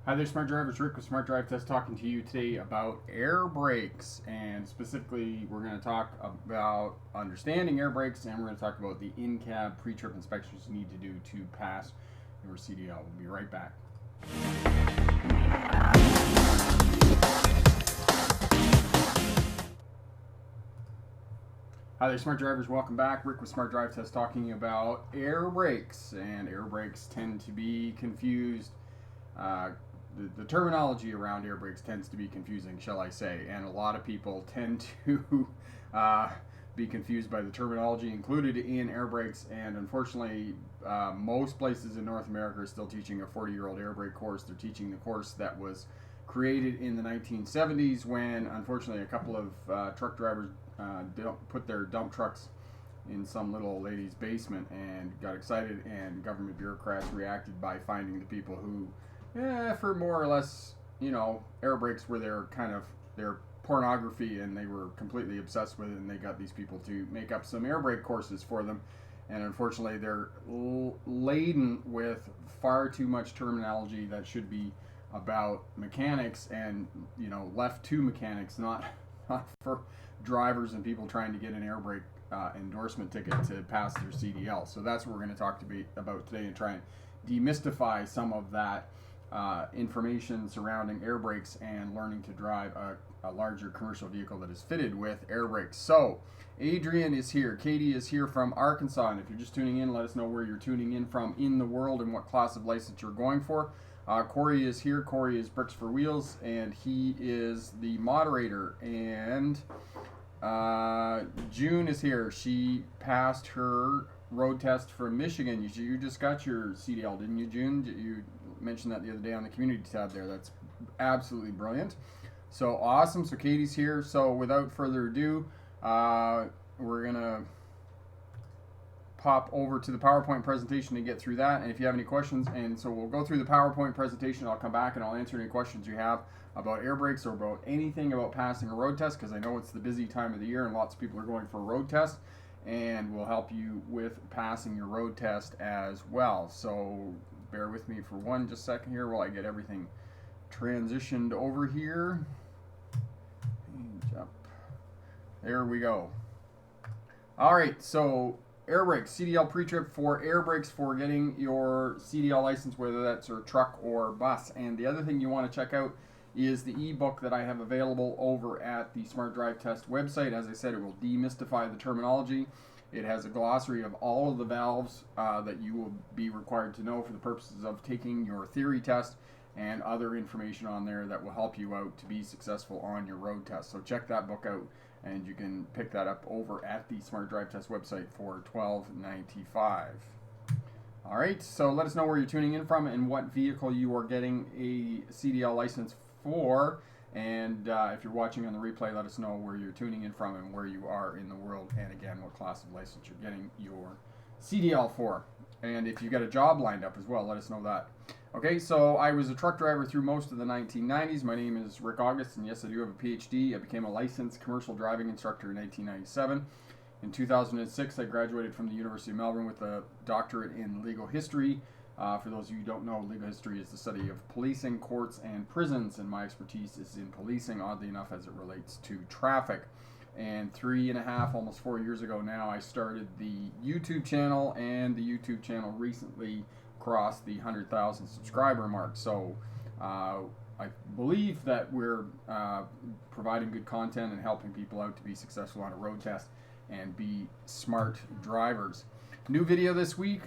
Hi there, Smart Drivers. Rick with Smart Drive Test talking to you today about air brakes. And specifically, we're going to talk about understanding air brakes, and we're going to talk about the in-cab pre-trip inspections you need to do to pass your CDL. We'll be right back. Hi there, Smart Drivers. Welcome back. Rick with Smart Drive Test talking about air brakes. And air brakes tend to be confused. The terminology around air brakes tends to be confusing, shall I say, and a lot of people tend to be confused by the terminology included in air brakes, and unfortunately, most places in North America are still teaching a 40-year-old air brake course. They're teaching the course that was created in the 1970s when, unfortunately, a couple of truck drivers put their dump trucks in some little old lady's basement and got excited, and government bureaucrats reacted by finding the people who, for more or less, air brakes were their pornography, and they were completely obsessed with it, and they got these people to make up some air brake courses for them. And unfortunately, they're laden with far too much terminology that should be about mechanics and, left to mechanics, not for drivers and people trying to get an air brake endorsement ticket to pass their CDL. So that's what we're going to talk about today, and try and demystify some of that information surrounding air brakes and learning to drive a larger commercial vehicle that is fitted with air brakes. So Adrian is here, Katie is here from Arkansas, and if you're just tuning in, let us know where you're tuning in from in the world and what class of license you're going for. Corey is here. Corey is Bricks for Wheels, and he is the moderator. And June is here. She passed her road test from Michigan. You just got your CDL, didn't you, June? You mentioned that the other day on the community tab there. That's absolutely brilliant. So awesome. So Katie's here. So without further ado, we're gonna pop over to the PowerPoint presentation and get through that. And if you have any questions, and so we'll go through the PowerPoint presentation, I'll come back and I'll answer any questions you have about air brakes or about anything about passing a road test, because I know it's the busy time of the year and lots of people are going for a road test, and we'll help you with passing your road test as well. So bear with me for one just second here while I get everything transitioned over here. Page up. There we go. All right, so air brakes, CDL pre-trip for air brakes for getting your CDL license, whether that's a truck or bus. And the other thing you want to check out is the ebook that I have available over at the Smart Drive Test website. As I said, it will demystify the terminology. It has a glossary of all of the valves that you will be required to know for the purposes of taking your theory test, and other information on there that will help you out to be successful on your road test. So check that book out, and you can pick that up over at the Smart Drive Test website for $12.95. All right, so let us know where you're tuning in from and what vehicle you are getting a CDL license for. And if you're watching on the replay, let us know where you're tuning in from and where you are in the world, and again, what class of license you're getting your CDL for. And if you've got a job lined up as well, let us know that. Okay, so I was a truck driver through most of the 1990s. My name is Rick August, and yes, I do have a PhD. I became a licensed commercial driving instructor in 1997. In 2006, I graduated from the University of Melbourne with a doctorate in legal history. For those of you who don't know, legal history is the study of policing, courts, and prisons, and my expertise is in policing, oddly enough, as it relates to traffic. And 3.5, almost 4 years ago now, I started the YouTube channel, and the YouTube channel recently crossed the 100,000 subscriber mark. So I believe that we're providing good content and helping people out to be successful on a road test and be smart drivers. New video this week.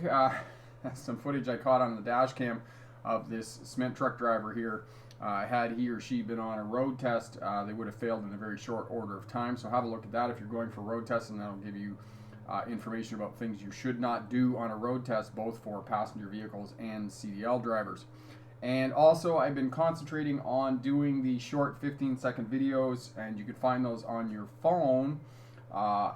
Some footage I caught on the dash cam of this cement truck driver here. Had he or she been on a road test, they would have failed in a very short order of time. So have a look at that if you're going for road tests, and that'll give you information about things you should not do on a road test, both for passenger vehicles and CDL drivers. And also, I've been concentrating on doing the short 15-second videos, and you can find those on your phone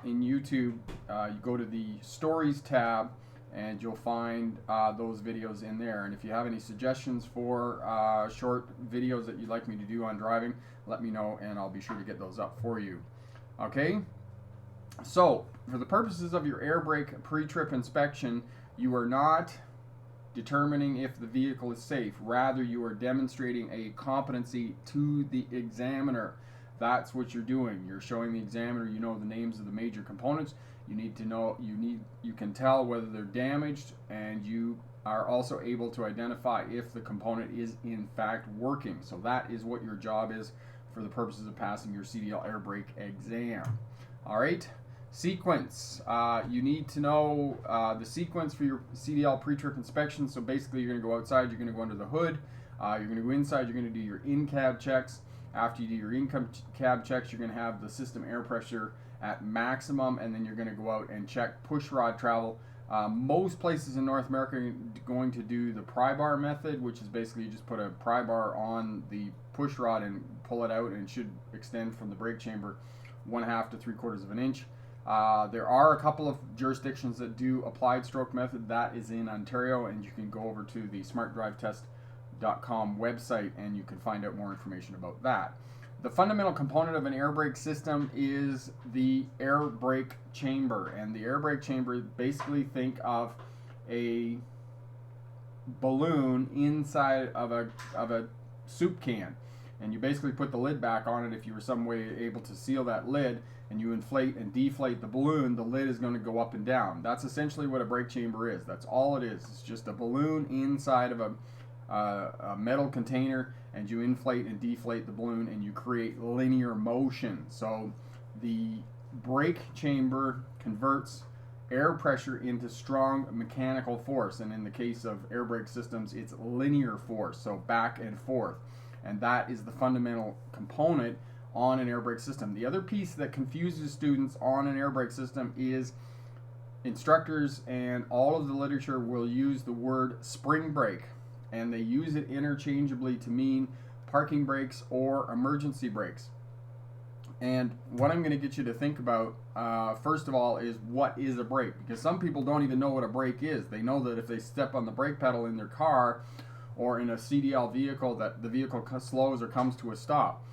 in YouTube. You go to the Stories tab, and you'll find those videos in there. And if you have any suggestions for short videos that you'd like me to do on driving, let me know, and I'll be sure to get those up for you. Okay? So, for the purposes of your air brake pre-trip inspection, you are not determining if the vehicle is safe. Rather, you are demonstrating a competency to the examiner. That's what you're doing. You're showing the examiner you know the names of the major components. You need to know, you can tell whether they're damaged, and you are also able to identify if the component is in fact working. So that is what your job is for the purposes of passing your CDL air brake exam. All right, sequence. You need to know the sequence for your CDL pre-trip inspection. So basically, you're going to go outside, you're going to go under the hood, you're going to go inside, you're going to do your in-cab checks. After you do your in-cab checks, you're going to have the system air pressure at maximum, and then you're going to go out and check push rod travel. Most places in North America are going to do the pry bar method, which is basically you just put a pry bar on the push rod and pull it out, and it should extend from the brake chamber 1/2 to 3/4 of an inch. There are a couple of jurisdictions that do applied stroke method. That is in Ontario, and you can go over to the smartdrivetest.com website and you can find out more information about that. The fundamental component of an air brake system is the air brake chamber, and the air brake chamber, basically think of a balloon inside of a soup can, and you basically put the lid back on it. If you were some way able to seal that lid and you inflate and deflate the balloon, the lid is going to go up and down. That's essentially what a brake chamber is. That's all it is. It's just a balloon inside of a metal container, and you inflate and deflate the balloon and you create linear motion. So the brake chamber converts air pressure into strong mechanical force, and in the case of air brake systems, it's linear force, so back and forth, and that is the fundamental component on an air brake system. The other piece that confuses students on an air brake system is instructors and all of the literature will use the word spring brake, and they use it interchangeably to mean parking brakes or emergency brakes. And what I'm going to get you to think about, first of all, is what is a brake? Because some people don't even know what a brake is. They know that if they step on the brake pedal in their car or in a CDL vehicle, that the vehicle slows or comes to a stop.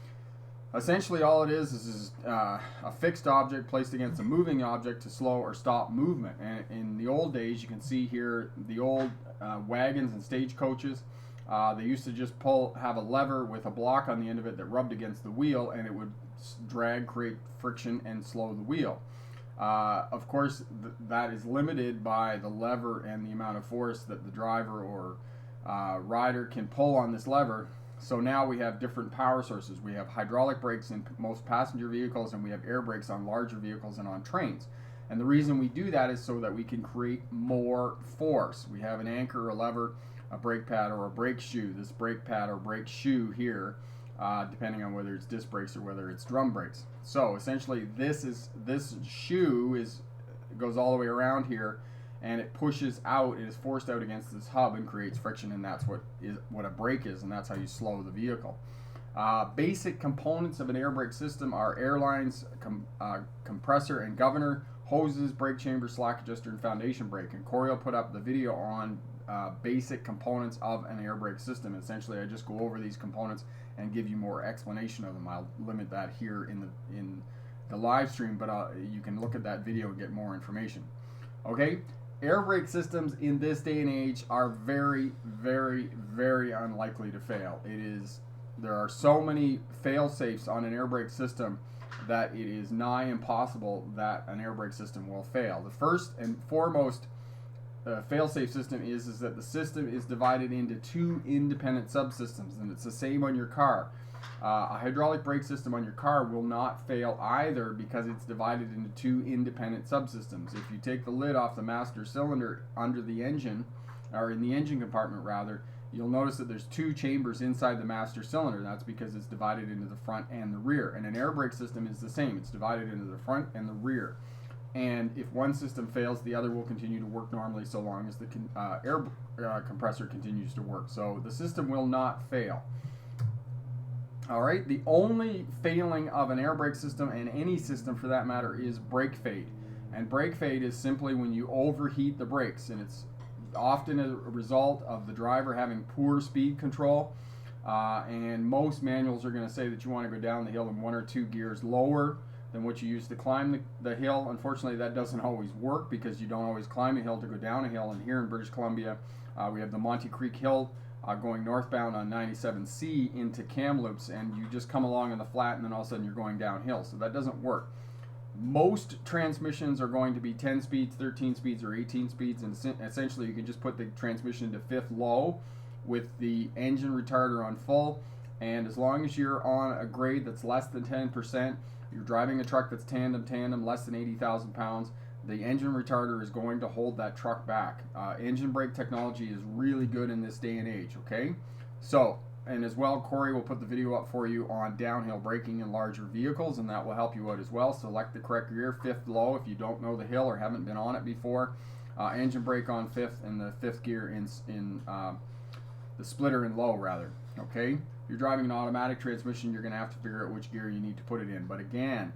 Essentially, all it is a fixed object placed against a moving object to slow or stop movement. And in the old days, you can see here the old wagons and stagecoaches. They used to just have a lever with a block on the end of it that rubbed against the wheel, and it would drag, create friction, and slow the wheel. Of course, that is limited by the lever and the amount of force that the driver or rider can pull on this lever. So now we have different power sources. We have hydraulic brakes in most passenger vehicles, and we have air brakes on larger vehicles and on trains. And the reason we do that is so that we can create more force. We have an anchor, a lever, a brake pad, or a brake shoe. This brake pad or brake shoe here, depending on whether it's disc brakes or whether it's drum brakes. So essentially, this shoe goes all the way around here, and it pushes out. It is forced out against this hub and creates friction, and that's what a brake is, and that's how you slow the vehicle. Basic components of an air brake system are air lines, compressor and governor, hoses, brake chamber, slack adjuster, and foundation brake. And Corey will put up the video on basic components of an air brake system. Essentially, I just go over these components and give you more explanation of them. I'll limit that here in the live stream, but you can look at that video and get more information. Okay, air brake systems in this day and age are very, very, very unlikely to fail. There are so many fail-safes on an air brake system that it is nigh impossible that an air brake system will fail. The first and foremost fail-safe system is that the system is divided into two independent subsystems, and it's the same on your car. A hydraulic brake system on your car will not fail either because it's divided into two independent subsystems. If you take the lid off the master cylinder under the engine, or in the engine compartment rather, you'll notice that there's two chambers inside the master cylinder. That's because it's divided into the front and the rear. And an air brake system is the same. It's divided into the front and the rear. And if one system fails, the other will continue to work normally so long as the air compressor continues to work. So the system will not fail. All right, the only failing of an air brake system, and any system for that matter, is brake fade. And brake fade is simply when you overheat the brakes, and it's often a result of the driver having poor speed control. And most manuals are going to say that you want to go down the hill in 1 or 2 gears lower than what you use to climb the hill. Unfortunately, that doesn't always work because you don't always climb a hill to go down a hill. And here in British Columbia, We have the Monte Creek Hill going northbound on 97C into Kamloops, and you just come along in the flat, and then all of a sudden you're going downhill. So that doesn't work. Most transmissions are going to be 10 speeds, 13 speeds, or 18 speeds, and essentially you can just put the transmission to fifth low with the engine retarder on full, and as long as you're on a grade that's less than 10%, you're driving a truck that's tandem, less than 80,000 pounds, the engine retarder is going to hold that truck back. Engine brake technology is really good in this day and age, okay? So, and as well, Corey will put the video up for you on downhill braking in larger vehicles, and that will help you out as well. Select the correct gear, fifth low if you don't know the hill or haven't been on it before. Engine brake on fifth, and the fifth gear in the splitter in low, rather. Okay? If you're driving an automatic transmission, you're going to have to figure out which gear you need to put it in. But again,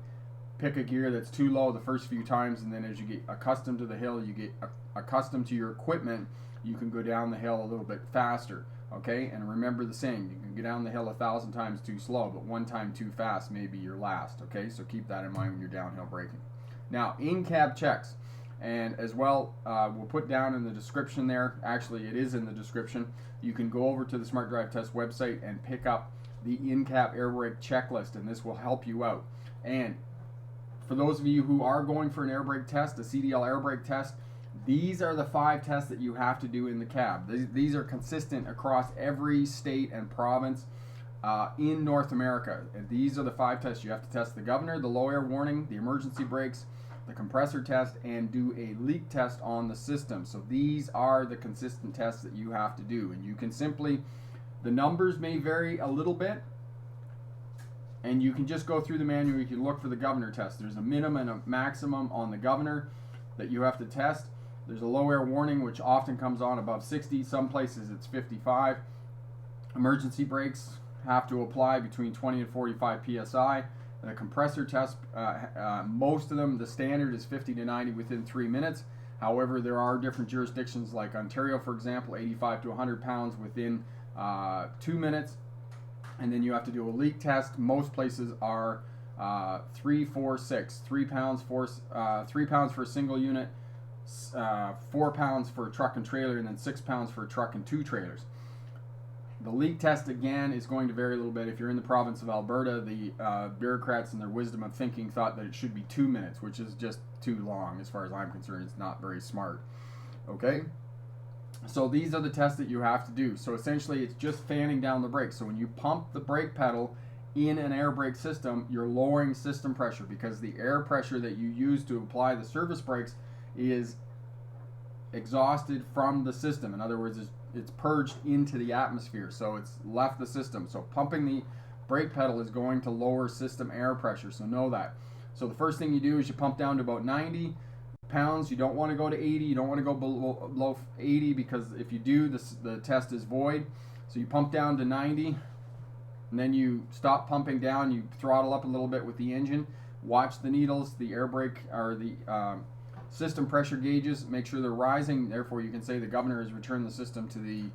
pick a gear that's too low the first few times, and then as you get accustomed to the hill, you get accustomed to your equipment, you can go down the hill a little bit faster. Okay, and remember the saying, you can go down the hill 1,000 times too slow, but one time too fast may be your last. Okay, so keep that in mind when you're downhill braking. Now, in-cab checks, and as well, we'll put down in the description there, actually it is in the description, you can go over to the Smart Drive Test website and pick up the in-cab air brake checklist, and this will help you out. And for those of you who are going for an air brake test, a CDL air brake test, these are the 5 tests that you have to do in the cab. These are consistent across every state and province in North America. And these are the 5 tests. You have to test the governor, the low air warning, the emergency brakes, the compressor test, and do a leak test on the system. So these are the consistent tests that you have to do. And you can simply, the numbers may vary a little bit, and you can just go through the manual. You can look for the governor test. There's a minimum and a maximum on the governor that you have to test. There's a low air warning, which often comes on above 60. Some places it's 55. Emergency brakes have to apply between 20 and 45 psi. The compressor test, most of them, the standard is 50 to 90 within 3 minutes. However, there are different jurisdictions like Ontario, for example, 85 to 100 pounds within 2 minutes. And then you have to do a leak test. Most places are 3, 4, 6. 3 pounds for 3 pounds for a single unit, 4 pounds for a truck and trailer, and then 6 pounds for a truck and 2 trailers. The leak test, again, is going to vary a little bit. If you're in the province of Alberta, the bureaucrats in their wisdom of thinking thought that it should be 2 minutes, which is just too long as far as I'm concerned. It's not very smart. Okay? So these are the tests that you have to do. So essentially it's just fanning down the brakes. So when you pump the brake pedal in an air brake system, you're lowering system pressure, because the air pressure that you use to apply the service brakes is exhausted from the system. In other words, it's purged into the atmosphere, so it's left the system. So pumping the brake pedal is going to lower system air pressure, so know that. So the first thing you do is you pump down to about 90 pounds. You don't want to go to 80. You don't want to go below 80, because if you do, the test is void. So you pump down to 90, and then you stop pumping down. You throttle up a little bit with the engine. Watch the needles, the air brake, or the system pressure gauges. Make sure they're rising. Therefore, you can say the governor has returned the system to the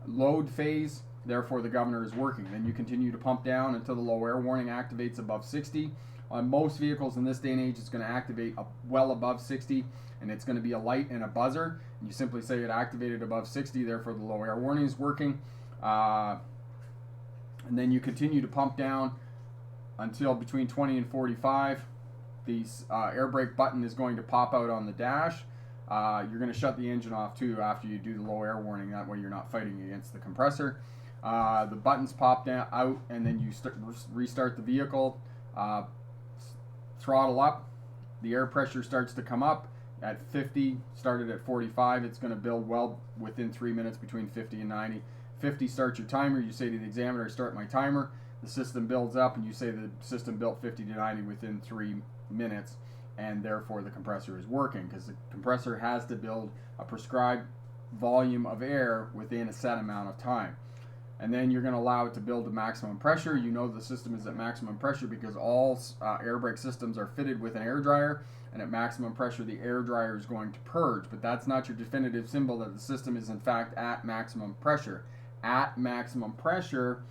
load phase. Therefore, the governor is working. Then you continue to pump down until the low air warning activates above 60. On most vehicles in this day and age, it's going to activate well above 60, and it's going to be a light and a buzzer. And you simply say it activated above 60, therefore the low air warning is working. And then you continue to pump down until between 20 and 45. The air brake button is going to pop out on the dash. You're going to shut the engine off too after you do the low air warning. That way you're not fighting against the compressor. The buttons pop out, and then you restart the vehicle. Throttle up. The air pressure starts to come up at 50. Started at 45. It's going to build well within 3 minutes between 50 and 90. 50, start your timer. You say to the examiner, start my timer. The system builds up, and you say the system built 50 to 90 within 3 minutes, and therefore the compressor is working, because the compressor has to build a prescribed volume of air within a set amount of time. And then you're going to allow it to build to maximum pressure. You know the system is at maximum pressure because all air brake systems are fitted with an air dryer, and at maximum pressure the air dryer is going to purge, but that's not your definitive symbol that the system is in fact at maximum pressure. At maximum pressure,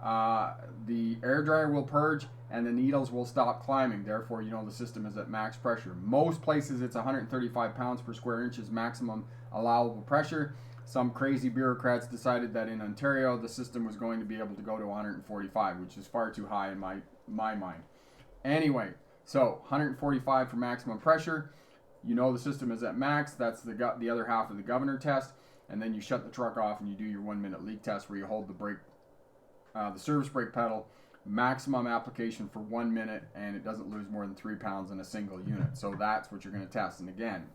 the air dryer will purge and the needles will stop climbing. Therefore, you know the system is at max pressure. Most places it's 135 pounds per square inch is maximum allowable pressure. some crazy bureaucrats decided that in Ontario the system was going to be able to go to 145, which is far too high in my mind. Anyway, so 145 for maximum pressure. You know the system is at max. That's the other half of the governor test. And then you shut the truck off and you do your 1 minute leak test where you hold the brake, the service brake pedal, maximum application for 1 minute, and it doesn't lose more than 3 pounds in a single unit. So that's what you're going to test. And again,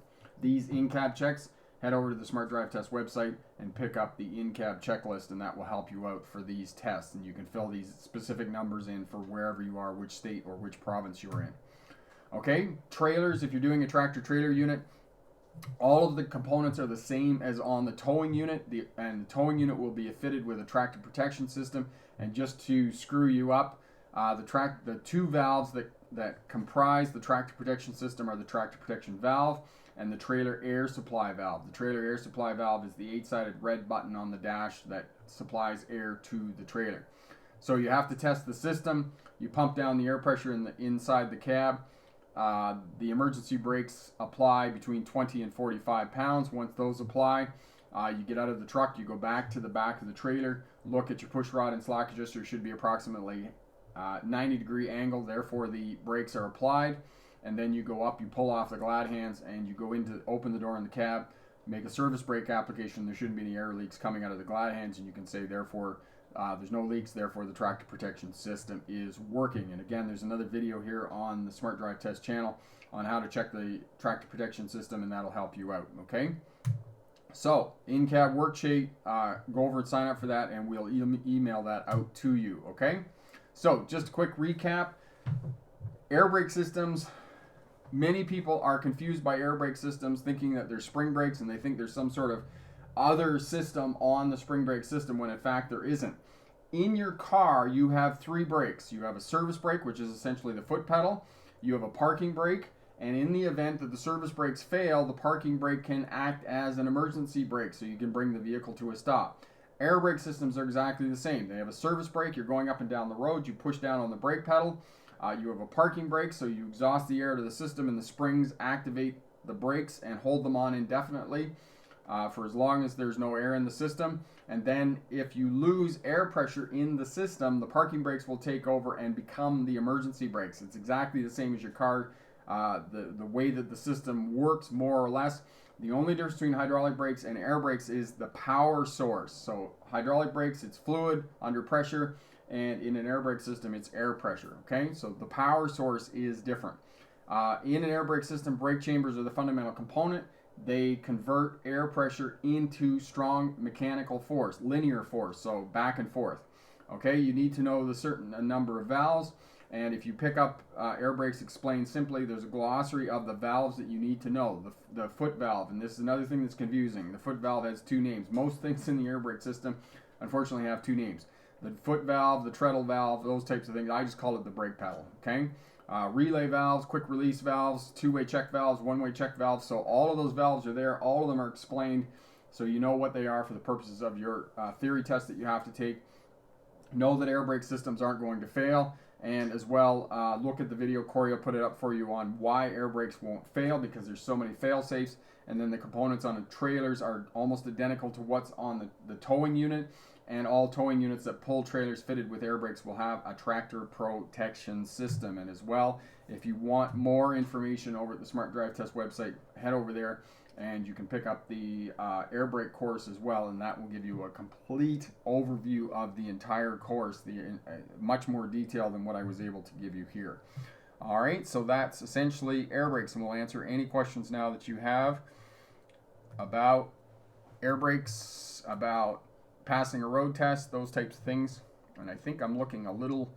these in-cab checks, head over to the Smart Drive Test website and pick up the in-cab checklist, and that will help you out for these tests. And you can fill these specific numbers in for wherever you are, which state or which province you're in. Okay, trailers, if you're doing a tractor trailer unit, all of the components are the same as on the towing unit, and the towing unit will be fitted with a tractor protection system. And just to screw you up, the two valves that comprise the tractor protection system are the tractor protection valve and the trailer air supply valve. The trailer air supply valve is the 8-sided red button on the dash that supplies air to the trailer. So you have to test the system. You pump down the air pressure inside the cab. The emergency brakes apply between 20 and 45 pounds. Once those apply, you get out of the truck, you go back to the back of the trailer, look at your push rod and slack adjuster. Should be approximately 90-degree angle, therefore the brakes are applied. And then you go up, you pull off the glad hands, and you go in to open the door in the cab, make a service brake application. There shouldn't be any air leaks coming out of the glad hands, and you can say, therefore, there's no leaks, therefore the tractor protection system is working. And again, there's another video here on the Smart Drive Test channel on how to check the tractor protection system, and that'll help you out, okay? So, in-cab worksheet, go over and sign up for that, and we'll email that out to you, okay? So, just a quick recap. Air brake systems. Many people are confused by air brake systems, thinking that they're spring brakes, and they think there's some sort of other system on the spring brake system, when in fact there isn't. In your car, you have 3 brakes. You have a service brake, which is essentially the foot pedal. You have a parking brake, and in the event that the service brakes fail, the parking brake can act as an emergency brake, so you can bring the vehicle to a stop. Air brake systems are exactly the same. They have a service brake. You're going up and down the road. You push down on the brake pedal. You have a parking brake, so you exhaust the air to the system, and the springs activate the brakes and hold them on indefinitely for as long as there's no air in the system. And then if you lose air pressure in the system, the parking brakes will take over and become the emergency brakes. It's exactly the same as your car. The way that the system works, more or less. The only difference between hydraulic brakes and air brakes is the power source. So hydraulic brakes, it's fluid under pressure, and in an air brake system, it's air pressure, okay? So the power source is different. In an air brake system, brake chambers are the fundamental component. They convert air pressure into strong mechanical force, linear force, so back and forth. Okay, you need to know a number of valves, and if you pick up Air Brakes Explained Simply, there's a glossary of the valves that you need to know. The foot valve, and this is another thing that's confusing. The foot valve has 2 names. Most things in the air brake system, unfortunately, have 2 names. The foot valve, the treadle valve, those types of things. I just call it the brake pedal, okay? Relay valves, quick release valves, 2-way check valves, 1-way check valves. So all of those valves are there. All of them are explained, so you know what they are for the purposes of your theory test that you have to take. Know that air brake systems aren't going to fail, and as well, look at the video. Corey will put it up for you on why air brakes won't fail, because there's so many fail safes. And then the components on the trailers are almost identical to what's on the towing unit. And all towing units that pull trailers fitted with air brakes will have a tractor protection system. And as well, if you want more information over at the Smart Drive Test website, head over there and you can pick up the air brake course as well, and that will give you a complete overview of the entire course, much more detail than what I was able to give you here. All right, so that's essentially air brakes, and we'll answer any questions now that you have about air brakes, about passing a road test, those types of things. And I think I'm looking a little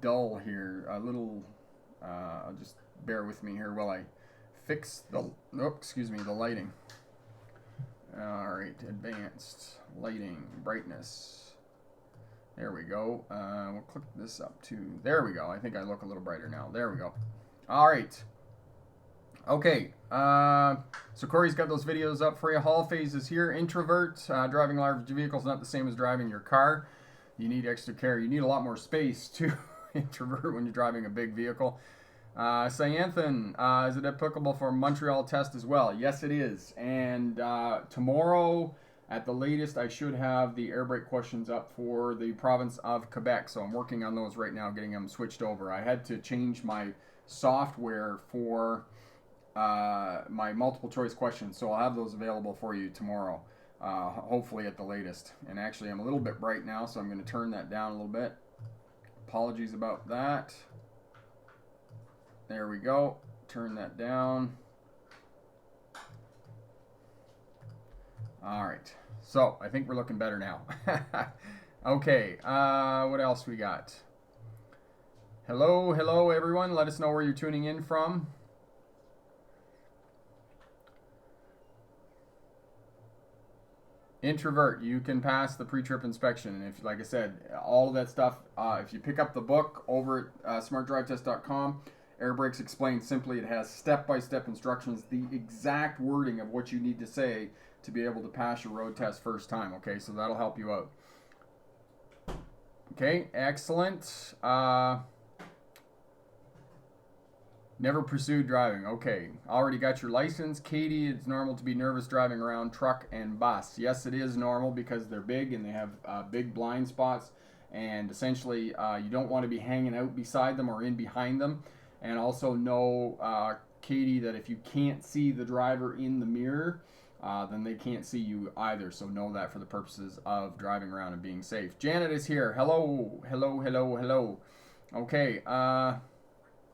dull here, just bear with me here while I fix the lighting. All right, advanced lighting, brightness. There we go. We'll click this up to, there we go. I think I look a little brighter now. There we go. All right. Okay, so Corey's got those videos up for you. Hall phases here. Introvert, driving large vehicles not the same as driving your car. You need extra care. You need a lot more space to introvert when you're driving a big vehicle. Cyanthan, is it applicable for Montreal test as well? Yes, it is. And tomorrow, At the latest, I should have the air brake questions up for the province of Quebec. So I'm working on those right now, getting them switched over. I had to change my software for my multiple choice questions, so I'll have those available for you tomorrow, hopefully at the latest. And actually, I'm a little bit bright now, so I'm going to turn that down a little bit. Apologies about that. There we go. Turn that down. All right, so I think we're looking better now. Okay, what else we got? Hello everyone. Let us know where you're tuning in from. Introvert, you can pass the pre-trip inspection. And if, like I said, all of that stuff, if you pick up the book over at smartdrivetest.com, Air Brakes Explained Simply, it has step-by-step instructions, the exact wording of what you need to say to be able to pass your road test first time. Okay, so that'll help you out. Okay, excellent. Never pursued driving. Okay, already got your license. Katie, it's normal to be nervous driving around truck and bus. Yes, it is normal because they're big and they have big blind spots. And essentially, you don't want to be hanging out beside them or in behind them. And also know, Katie, that if you can't see the driver in the mirror, then they can't see you either. So know that for the purposes of driving around and being safe. Janet is here. Hello. Okay,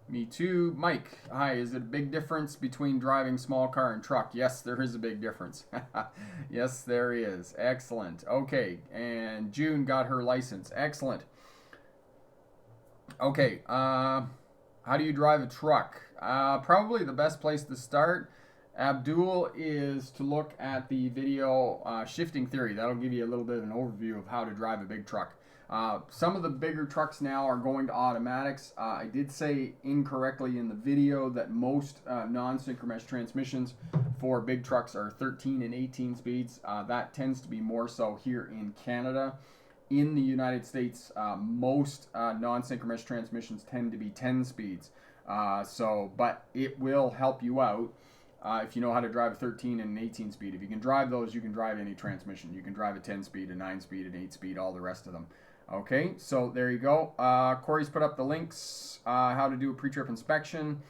me too. Mike, hi. Is it a big difference between driving small car and truck? Yes, there is a big difference. Yes, there is. Excellent. Okay, and June got her license. Excellent. Okay, how do you drive a truck? Probably the best place to start, Abdul, is to look at the video Shifting Theory. That'll give you a little bit of an overview of how to drive a big truck. Some of the bigger trucks now are going to automatics. I did say incorrectly in the video that most non-synchro mesh transmissions for big trucks are 13 and 18 speeds. That tends to be more so here in Canada. In the United States, most non-synchro mesh transmissions tend to be 10 speeds. But it will help you out if you know how to drive a 13 and an 18 speed. If you can drive those, you can drive any transmission. You can drive a 10 speed, a 9 speed, an 8 speed, all the rest of them. Okay, so there you go. Corey's put up the links, how to do a pre-trip inspection.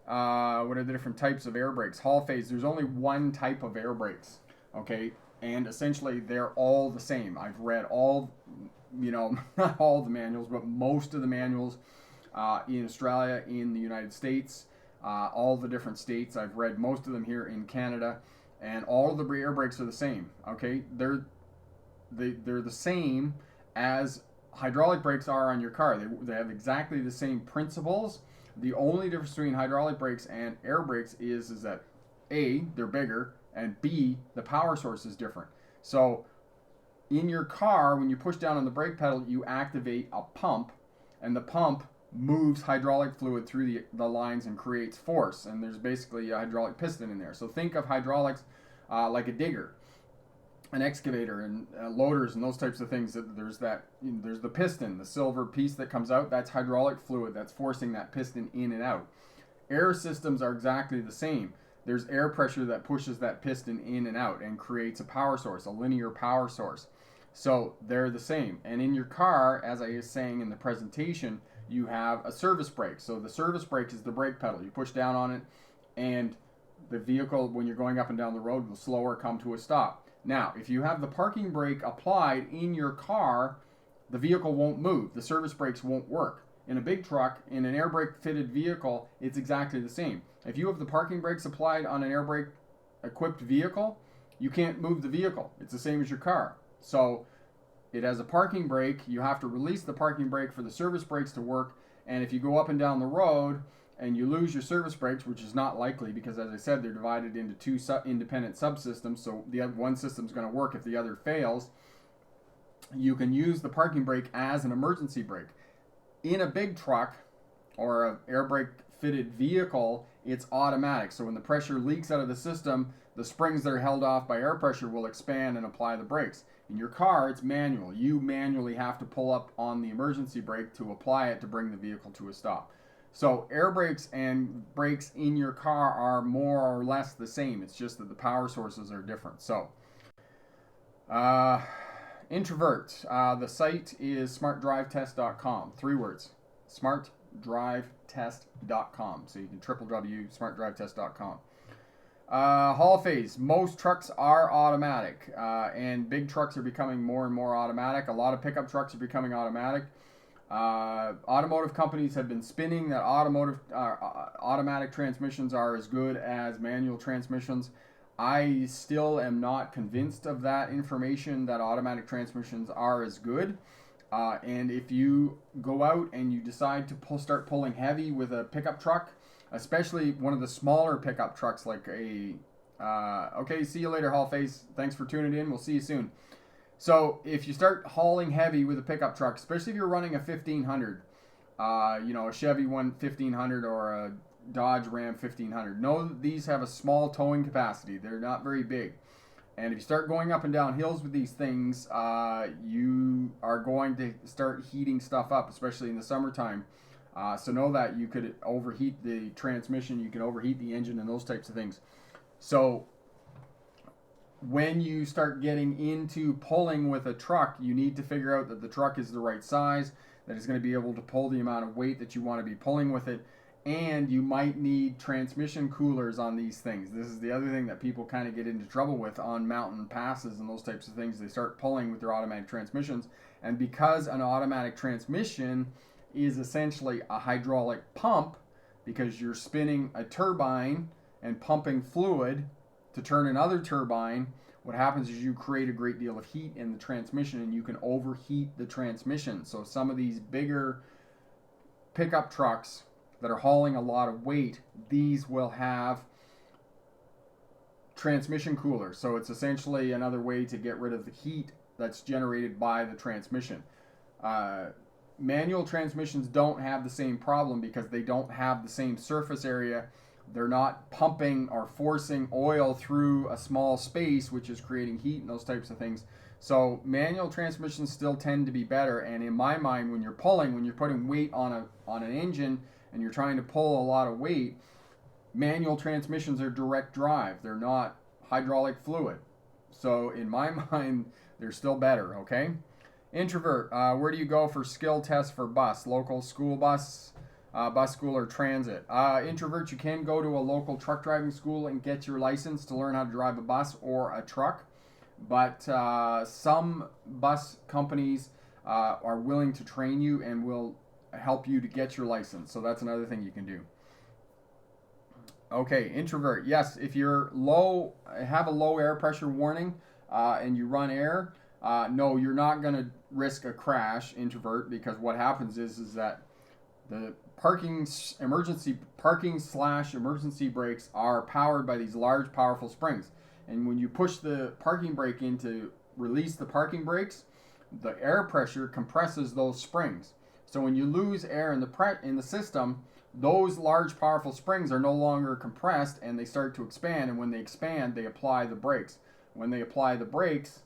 What are the different types of air brakes? Hall phase, there's only one type of air brakes, okay? And essentially they're all the same. I've read all, not all the manuals, but most of the manuals in Australia, in the United States, all the different states. I've read most of them here in Canada, and all of the air brakes are the same, okay? They're the same as hydraulic brakes are on your car. They have exactly the same principles. The only difference between hydraulic brakes and air brakes is that A, they're bigger, and B, the power source is different. So in your car, when you push down on the brake pedal, you activate a pump, and the pump moves hydraulic fluid through the lines and creates force, and there's basically a hydraulic piston in there. So think of hydraulics like a digger, an excavator, and loaders and those types of things. There's the piston, the silver piece that comes out. That's hydraulic fluid that's forcing that piston in and out. Air systems are exactly the same. There's air pressure that pushes that piston in and out and creates a power source, a linear power source. So they're the same. And in your car, as I was saying in the presentation, you have a service brake. So the service brake is the brake pedal. You push down on it, and the vehicle, when you're going up and down the road, will slower come to a stop. Now, if you have the parking brake applied in your car, the vehicle won't move. The service brakes won't work. In a big truck, in an air brake fitted vehicle, it's exactly the same. If you have the parking brakes applied on an air brake equipped vehicle, you can't move the vehicle. It's the same as your car. So it has a parking brake. You have to release the parking brake for the service brakes to work. And if you go up and down the road and you lose your service brakes, which is not likely because, as I said, they're divided into two independent subsystems, so the one system's going to work if the other fails, you can use the parking brake as an emergency brake. In a big truck or an air brake fitted vehicle, it's automatic. So when the pressure leaks out of the system, the springs that are held off by air pressure will expand and apply the brakes. In your car, it's manual. You manually have to pull up on the emergency brake to apply it to bring the vehicle to a stop. So air brakes and brakes in your car are more or less the same. It's just that the power sources are different. So Introvert. The site is smartdrivetest.com. 3 words. Smartdrivetest.com. So you can www.smartdrivetest.com. Haul phase. Most trucks are automatic, and big trucks are becoming more and more automatic. A lot of pickup trucks are becoming automatic. Automotive companies have been spinning that automatic transmissions are as good as manual transmissions. I still am not convinced of that information, that automatic transmissions are as good. And if you go out and you decide to start pulling heavy with a pickup truck, especially one of the smaller pickup trucks like a... okay, see you later, haul phase. Thanks for tuning in. We'll see you soon. So if you start hauling heavy with a pickup truck, especially if you're running a 1500, a Chevy 1500 or a Dodge Ram 1500, know that these have a small towing capacity. They're not very big. And if you start going up and down hills with these things, you are going to start heating stuff up, especially in the summertime. So know that you could overheat the transmission, you can overheat the engine and those types of things. So when you start getting into pulling with a truck, you need to figure out that the truck is the right size, that it's going to be able to pull the amount of weight that you want to be pulling with it. And you might need transmission coolers on these things. This is the other thing that people kind of get into trouble with on mountain passes and those types of things. They start pulling with their automatic transmissions. And because an automatic transmission is essentially a hydraulic pump, because you're spinning a turbine and pumping fluid to turn another turbine, what happens is you create a great deal of heat in the transmission and you can overheat the transmission. So some of these bigger pickup trucks that are hauling a lot of weight, these will have transmission coolers. So it's essentially another way to get rid of the heat that's generated by the transmission. Manual transmissions don't have the same problem because they don't have the same surface area. They're not pumping or forcing oil through a small space, which is creating heat and those types of things. So manual transmissions still tend to be better. And in my mind, when you're putting weight on an engine and you're trying to pull a lot of weight, manual transmissions are direct drive. They're not hydraulic fluid. So in my mind, they're still better, okay? Introvert, where do you go for skill tests for bus? Local school bus, bus school, or transit? Introvert, you can go to a local truck driving school and get your license to learn how to drive a bus or a truck. But some bus companies are willing to train you and will help you to get your license. So that's another thing you can do. Okay, introvert. Yes, if you're have a low air pressure warning and you run air, no, you're not going to risk a crash, introvert, because what happens is that the emergency brakes are powered by these large, powerful springs. And when you push the parking brake in to release the parking brakes, the air pressure compresses those springs. So when you lose air in the system, those large, powerful springs are no longer compressed and they start to expand. And when they expand, they apply the brakes. When they apply the brakes,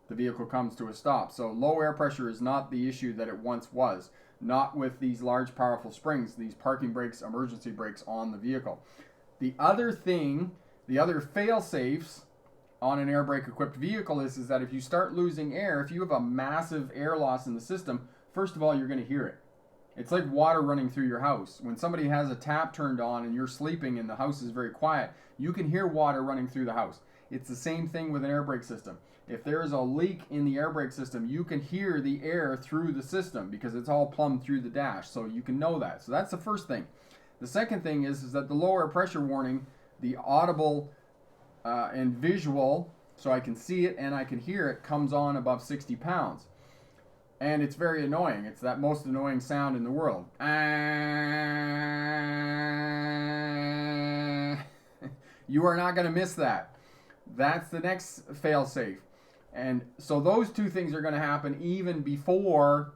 the vehicle comes to a stop. So low air pressure is not the issue that it once was. Not with these large, powerful springs, these parking brakes, emergency brakes on the vehicle. The other fail-safes on an air brake equipped vehicle is that if you start losing air, if you have a massive air loss in the system, first of all, you're going to hear it. It's like water running through your house. When somebody has a tap turned on and you're sleeping and the house is very quiet, you can hear water running through the house. It's the same thing with an air brake system. If there is a leak in the air brake system, you can hear the air through the system because it's all plumbed through the dash. So you can know that. So that's the first thing. The second thing is that the low air pressure warning, the audible and visual, so I can see it and I can hear it, comes on above 60 pounds. And it's very annoying. It's that most annoying sound in the world. You are not going to miss that. That's the next fail-safe. And so those two things are going to happen even before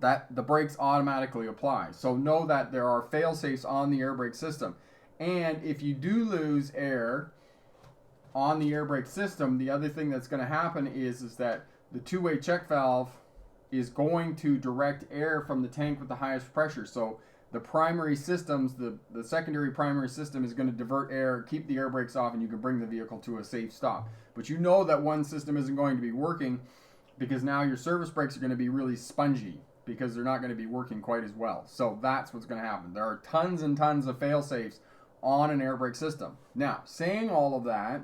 that the brakes automatically apply. So know that there are fail-safes on the air brake system. And if you do lose air on the air brake system, the other thing that's going to happen is that the two-way check valve is going to direct air from the tank with the highest pressure. So the primary systems, the secondary primary system is going to divert air, keep the air brakes off, and you can bring the vehicle to a safe stop. But you know that one system isn't going to be working because now your service brakes are going to be really spongy because they're not going to be working quite as well. So that's what's going to happen. There are tons and tons of fail-safes on an air brake system. Now, saying all of that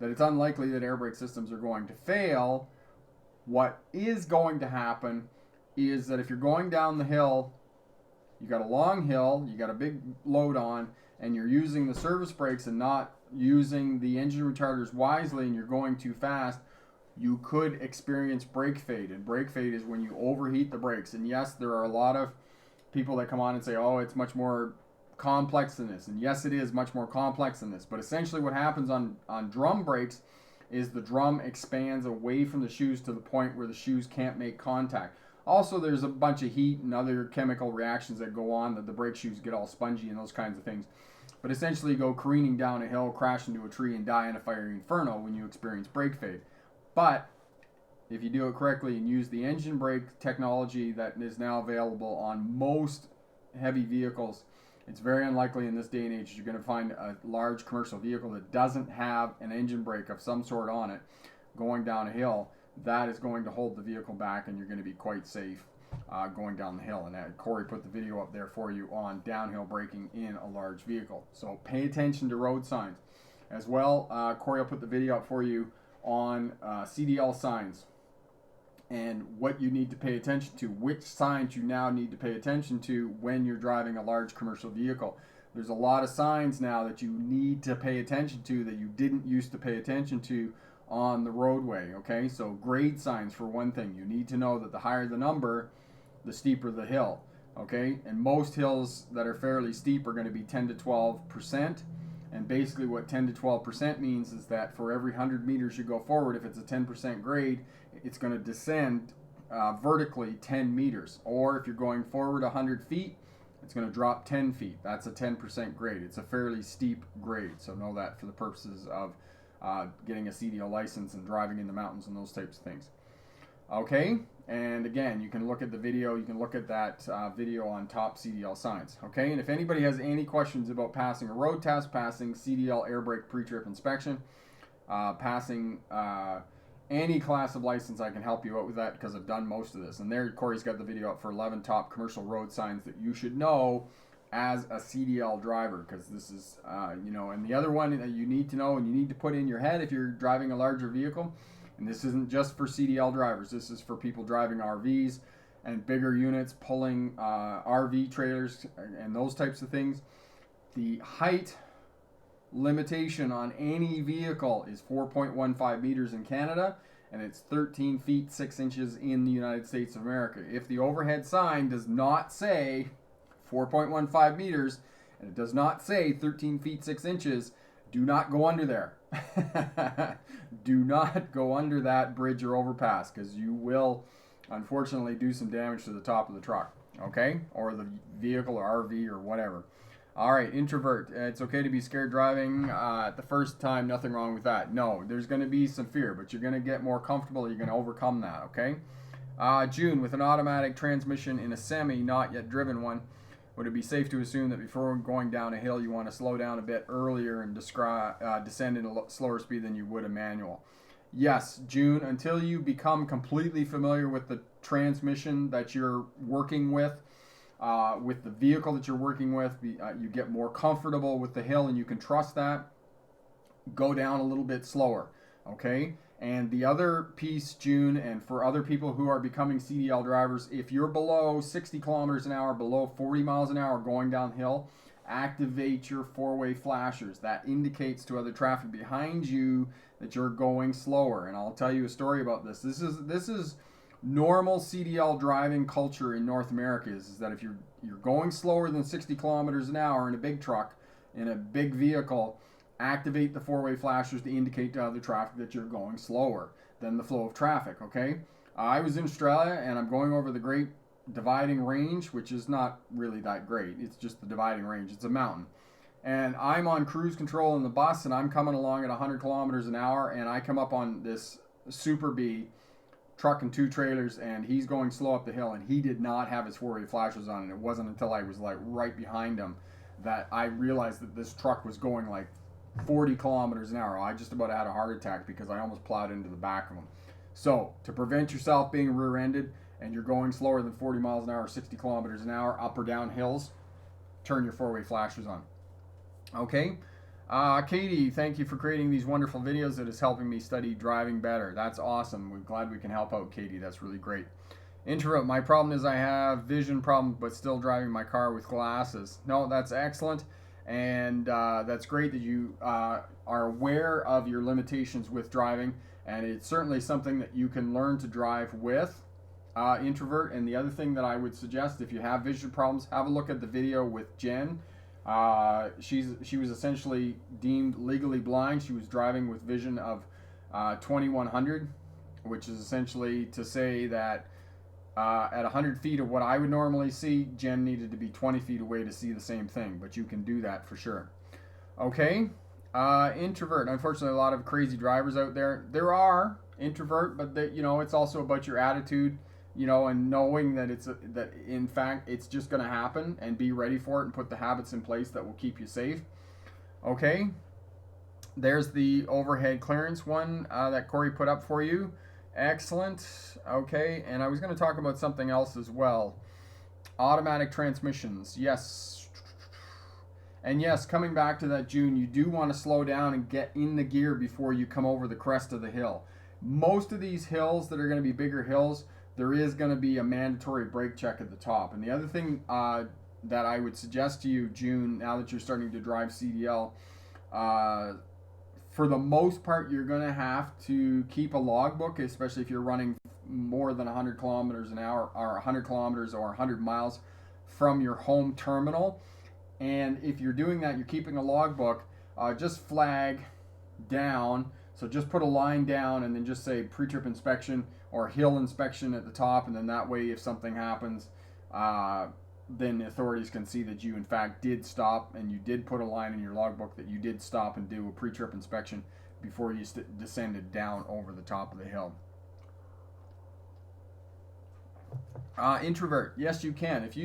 it's unlikely that air brake systems are going to fail, what is going to happen is that if you're going down the hill, you got a long hill, you got a big load on, and you're using the service brakes and not using the engine retarders wisely, and you're going too fast, you could experience brake fade. And brake fade is when you overheat the brakes. And yes, there are a lot of people that come on and say, oh, it's much more complex than this. And yes, it is much more complex than this. But essentially what happens on drum brakes is the drum expands away from the shoes to the point where the shoes can't make contact. Also, there's a bunch of heat and other chemical reactions that go on that the brake shoes get all spongy and those kinds of things. But essentially go careening down a hill, crash into a tree, and die in a fiery inferno when you experience brake fade. But if you do it correctly and use the engine brake technology that is now available on most heavy vehicles, it's very unlikely in this day and age you're going to find a large commercial vehicle that doesn't have an engine brake of some sort on it going down a hill. That is going to hold the vehicle back, and you're going to be quite safe going down the hill. And Corey put the video up there for you on downhill braking in a large vehicle. So pay attention to road signs. As well, Corey will put the video up for you on CDL signs and what you need to pay attention to, which signs you now need to pay attention to when you're driving a large commercial vehicle. There's a lot of signs now that you need to pay attention to that you didn't used to pay attention to on the roadway. Okay, so grade signs for one thing. You need to know that the higher the number, the steeper the hill. Okay, and most hills that are fairly steep are going to be 10 to 12%. And basically what 10 to 12% means is that for every 100 meters you go forward, if it's a 10% grade, it's going to descend vertically 10 meters. Or if you're going forward 100 feet, it's going to drop 10 feet. That's a 10% grade. It's a fairly steep grade. So know that for the purposes of getting a CDL license and driving in the mountains and those types of things. Okay, and again, you can look at the video. You can look at that video on top CDL signs. Okay, and if anybody has any questions about passing a road test, passing CDL air brake pre-trip inspection, passing any class of license, I can help you out with that because I've done most of this. And there, Corey's got the video up for 11 top commercial road signs that you should know as a CDL driver, because this is, and the other one that you need to know and you need to put in your head if you're driving a larger vehicle, and this isn't just for CDL drivers, this is for people driving RVs and bigger units, pulling RV trailers and those types of things. The height limitation on any vehicle is 4.15 meters in Canada, and it's 13 feet 6 inches in the United States of America. If the overhead sign does not say 4.15 meters, and it does not say 13 feet 6 inches, do not go under there. Do not go under that bridge or overpass, because you will unfortunately do some damage to the top of the truck, okay? Or the vehicle or RV or whatever. All right, introvert. It's okay to be scared driving the first time. Nothing wrong with that. No, there's going to be some fear, but you're going to get more comfortable. You're going to overcome that, okay? June, with an automatic transmission in a semi, not yet driven one, would it be safe to assume that before going down a hill, you want to slow down a bit earlier and descend at a slower speed than you would a manual? Yes, June, until you become completely familiar with the transmission that you're working with the vehicle that you're working with, you get more comfortable with the hill and you can trust that, go down a little bit slower, okay? And the other piece, June, and for other people who are becoming CDL drivers, if you're below 60 kilometers an hour, below 40 miles an hour going downhill, activate your four-way flashers. That indicates to other traffic behind you that you're going slower. And I'll tell you a story about this. This is normal CDL driving culture in North America is that if you're going slower than 60 kilometers an hour in a big truck, in a big vehicle, activate the four-way flashers to indicate to other traffic that you're going slower than the flow of traffic, okay? I was in Australia, and I'm going over the Great Dividing Range, which is not really that great. It's just the dividing range. It's a mountain. And I'm on cruise control in the bus, and I'm coming along at 100 kilometers an hour, and I come up on this Super B truck and 2 trailers, and he's going slow up the hill, and he did not have his four-way flashers on, and it wasn't until I was like right behind him that I realized that this truck was going like 40 kilometers an hour. I just about had a heart attack because I almost plowed into the back of him. So to prevent yourself being rear-ended and you're going slower than 40 miles an hour, 60 kilometers an hour, up or down hills, turn your four-way flashers on. Okay. Katie, thank you for creating these wonderful videos. That is helping me study driving better. That's awesome. We're glad we can help out, Katie. That's really great. Introvert, my problem is I have vision problems but still driving my car with glasses. No, that's excellent. And that's great that you are aware of your limitations with driving. And it's certainly something that you can learn to drive with, introvert. And the other thing that I would suggest, if you have vision problems, have a look at the video with Jen. She was essentially deemed legally blind. She was driving with vision of 2100, which is essentially to say that at 100 feet of what I would normally see, Jen needed to be 20 feet away to see the same thing, but you can do that for sure. Okay, introvert. Unfortunately, a lot of crazy drivers out there. There are introvert, but it's also about your attitude. And knowing that that in fact it's just going to happen, and be ready for it and put the habits in place that will keep you safe. Okay, there's the overhead clearance one that Corey put up for you. Excellent. Okay, and I was going to talk about something else as well. Automatic transmissions. Yes. And yes, coming back to that, June, you do want to slow down and get in the gear before you come over the crest of the hill. Most of these hills that are going to be bigger hills, there is going to be a mandatory brake check at the top. And the other thing that I would suggest to you, June, now that you're starting to drive CDL, for the most part, you're going to have to keep a logbook, especially if you're running more than 100 kilometers an hour, or 100 kilometers or 100 miles from your home terminal. And if you're doing that, you're keeping a logbook, just flag down. So just put a line down and then just say pre-trip inspection or hill inspection at the top, and then that way if something happens, then the authorities can see that you in fact did stop, and you did put a line in your logbook that you did stop and do a pre-trip inspection before you descended down over the top of the hill. Introvert, yes you can. If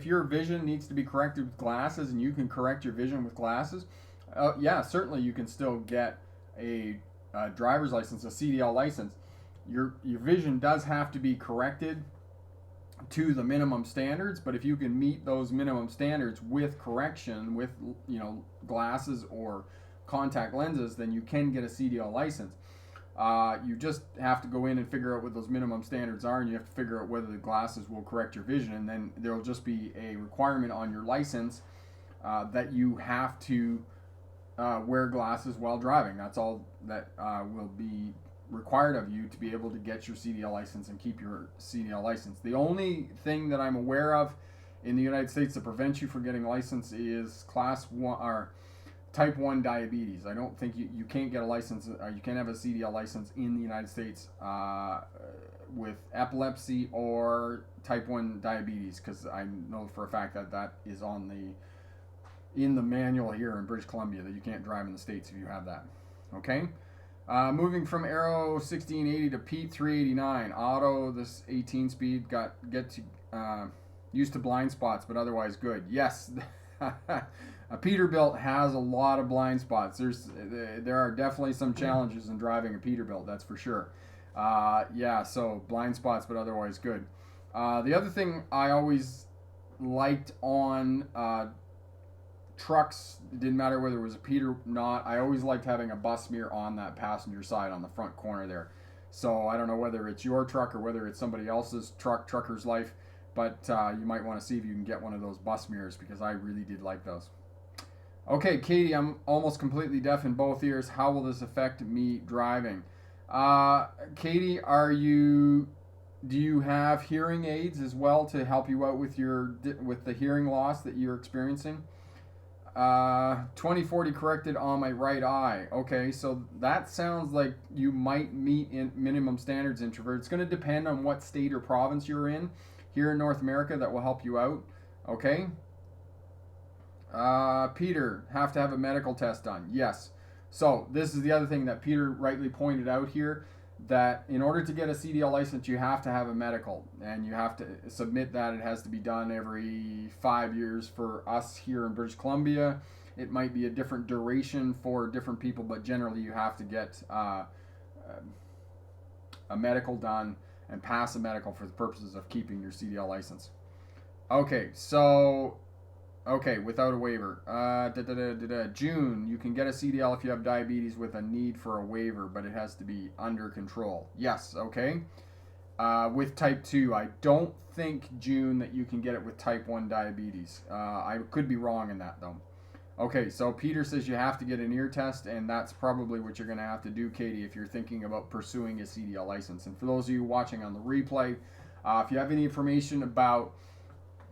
your vision needs to be corrected with glasses, and you can correct your vision with glasses, yeah, certainly you can still get a driver's license, a CDL license. Your vision does have to be corrected to the minimum standards, but if you can meet those minimum standards with correction, with glasses or contact lenses, then you can get a CDL license. You just have to go in and figure out what those minimum standards are, and you have to figure out whether the glasses will correct your vision, and then there'll just be a requirement on your license that you have to wear glasses while driving. That's all that will be required of you to be able to get your CDL license and keep your CDL license. The only thing that I'm aware of in the United States that prevents you from getting a license is class 1 or type 1 diabetes. I don't think you can't get a license, you can't have a CDL license in the United States with epilepsy or type 1 diabetes, because I know for a fact that that is in the manual here in British Columbia, that you can't drive in the States if you have that. Okay. Moving from Aero 1680 to Pete 389 auto, this 18 speed used to blind spots, but otherwise good. Yes, a Peterbilt has a lot of blind spots. There are definitely some challenges in driving a Peterbilt, that's for sure. Yeah, so blind spots, but otherwise good. The other thing I always liked on trucks, it didn't matter whether it was a Pete or not, I always liked having a bus mirror on that passenger side on the front corner there. So I don't know whether it's your truck or whether it's somebody else's trucker's life, but you might want to see if you can get one of those bus mirrors, because I really did like those. Okay, Katie, I'm almost completely deaf in both ears. How will this affect me driving? Katie, do you have hearing aids as well to help you out with the hearing loss that you're experiencing? 2040 corrected on my right eye. Okay, so that sounds like you might meet in minimum standards, introvert. It's going to depend on what state or province you're in here in North America that will help you out. Okay. Peter, have to have a medical test done. Yes. So this is the other thing that Peter rightly pointed out here. that in order to get a CDL license, you have to have a medical, and you have to submit that. It has to be done every 5 years for us here in British Columbia. It might be a different duration for different people, but generally you have to get a medical done and pass a medical for the purposes of keeping your CDL license. Okay, so without a waiver. June, you can get a CDL if you have diabetes with a need for a waiver, but it has to be under control. Yes, okay. With type 2, I don't think, June, that you can get it with type 1 diabetes. I could be wrong in that, though. Okay, so Peter says you have to get an ear test, and that's probably what you're going to have to do, Katie, if you're thinking about pursuing a CDL license. And for those of you watching on the replay, if you have any information about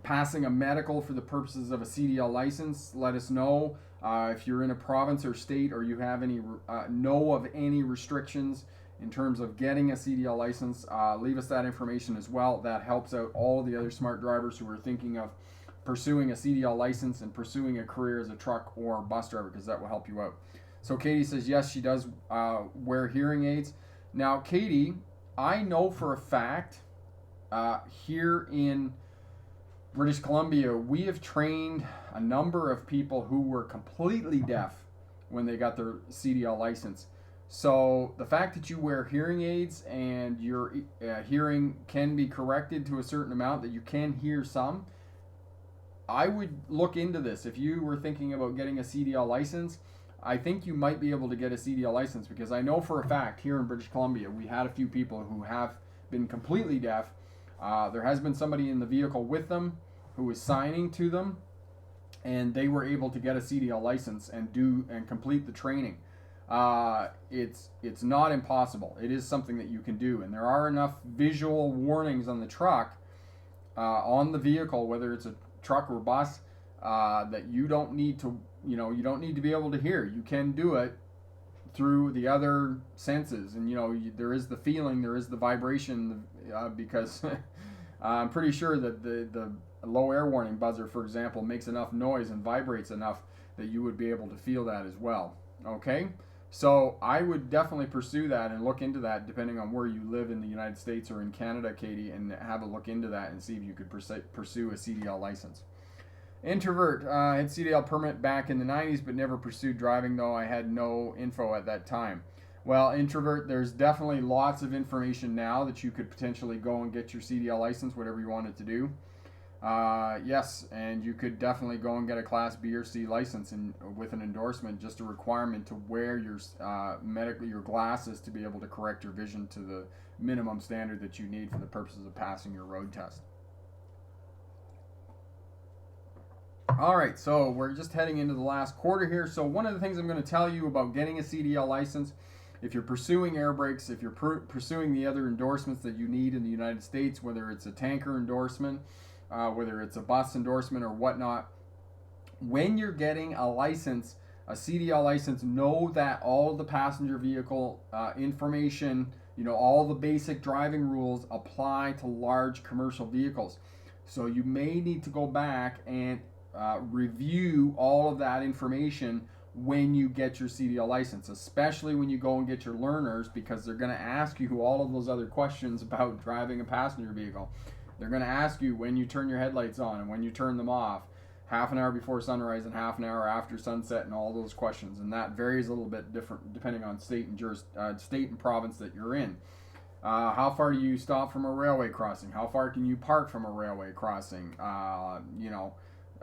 passing a medical for the purposes of a CDL license, let us know. If you're in a province or state, or you have any know of any restrictions in terms of getting a CDL license, leave us that information as well. That helps out all the other smart drivers who are thinking of pursuing a CDL license and pursuing a career as a truck or bus driver, because that will help you out. So Katie says yes, she does wear hearing aids. Now, Katie, I know for a fact here in British Columbia, we have trained a number of people who were completely deaf when they got their CDL license. So the fact that you wear hearing aids and your hearing can be corrected to a certain amount, that you can hear some, I would look into this. If you were thinking about getting a CDL license, I think you might be able to get a CDL license, because I know for a fact here in British Columbia, we had a few people who have been completely deaf. There has been somebody in the vehicle with them who was signing to them, and they were able to get a CDL license and complete the training. It's not impossible. It is something that you can do, and there are enough visual warnings on the truck, on the vehicle, whether it's a truck or bus, that you don't need to be able to hear. You can do it through the other senses, and there is the feeling, there is the vibration, because I'm pretty sure that the low air warning buzzer, for example, makes enough noise and vibrates enough that you would be able to feel that as well. Okay, so I would definitely pursue that and look into that, depending on where you live in the United States or in Canada, Katie, and have a look into that and see if you could pursue a CDL license. Introvert, had CDL permit back in the 90s, but never pursued driving, though I had no info at that time. Well, introvert, there's definitely lots of information now that you could potentially go and get your CDL license, whatever you wanted to do. Yes, and you could definitely go and get a Class B or C license, and with an endorsement, just a requirement to wear your your glasses to be able to correct your vision to the minimum standard that you need for the purposes of passing your road test. All right, so we're just heading into the last quarter here. So one of the things I'm going to tell you about getting a CDL license, if you're pursuing air brakes, if you're pursuing the other endorsements that you need in the United States, whether it's a tanker endorsement, whether it's a bus endorsement or whatnot, when you're getting a license, a CDL license, know that all the passenger vehicle information, all the basic driving rules apply to large commercial vehicles. So you may need to go back and review all of that information when you get your CDL license, especially when you go and get your learners, because they're going to ask you all of those other questions about driving a passenger vehicle. They're going to ask you when you turn your headlights on and when you turn them off, half an hour before sunrise and half an hour after sunset, and all those questions. And that varies a little bit different depending on state and province that you're in. How far do you stop from a railway crossing? How far can you park from a railway crossing?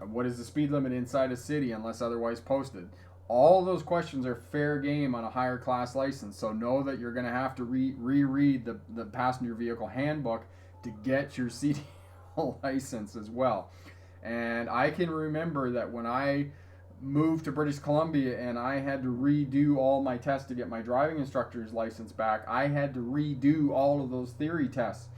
What is the speed limit inside a city unless otherwise posted? All those questions are fair game on a higher class license. So know that you're going to have to reread the passenger vehicle handbook to get your CDL license as well. And I can remember that when I moved to British Columbia and I had to redo all my tests to get my driving instructor's license back, I had to redo all of those theory tests.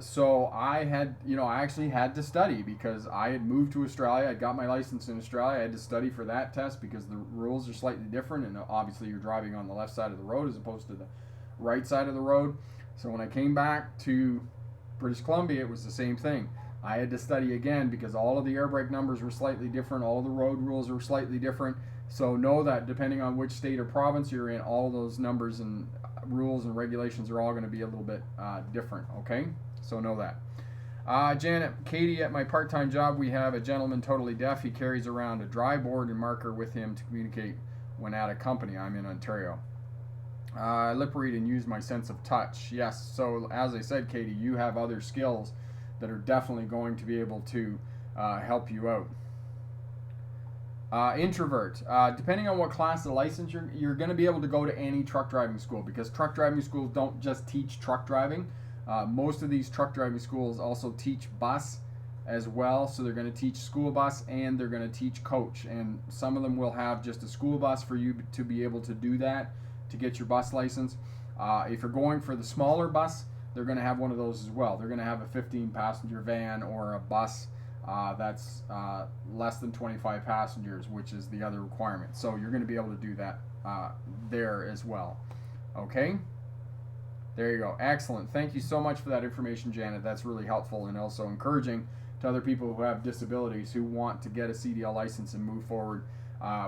So I had, I actually had to study because I had moved to Australia. I got my license in Australia. I had to study for that test because the rules are slightly different, and obviously you're driving on the left side of the road as opposed to the right side of the road. So when I came back to British Columbia, it was the same thing. I had to study again because all of the air brake numbers were slightly different. All of the road rules were slightly different. So know that depending on which state or province you're in, all those numbers and rules and regulations are all going to be a little bit different, okay? So know that. Janet, Katie, at my part-time job, we have a gentleman totally deaf. He carries around a dry board and marker with him to communicate when at a company. I'm in Ontario. Lip read and use my sense of touch. Yes, so as I said, Katie, you have other skills that are definitely going to be able to help you out. Introvert. Depending on what class of license you're going to be able to go to any truck driving school, because truck driving schools don't just teach truck driving. Most of these truck driving schools also teach bus as well. So they're going to teach school bus and they're going to teach coach. And some of them will have just a school bus for you to be able to do that, to get your bus license. If you're going for the smaller bus, they're going to have one of those as well. They're going to have a 15-passenger van or a bus that's less than 25 passengers, which is the other requirement. So you're going to be able to do that there as well. Okay? There you go. Excellent. Thank you so much for that information, Janet. That's really helpful and also encouraging to other people who have disabilities who want to get a CDL license and move forward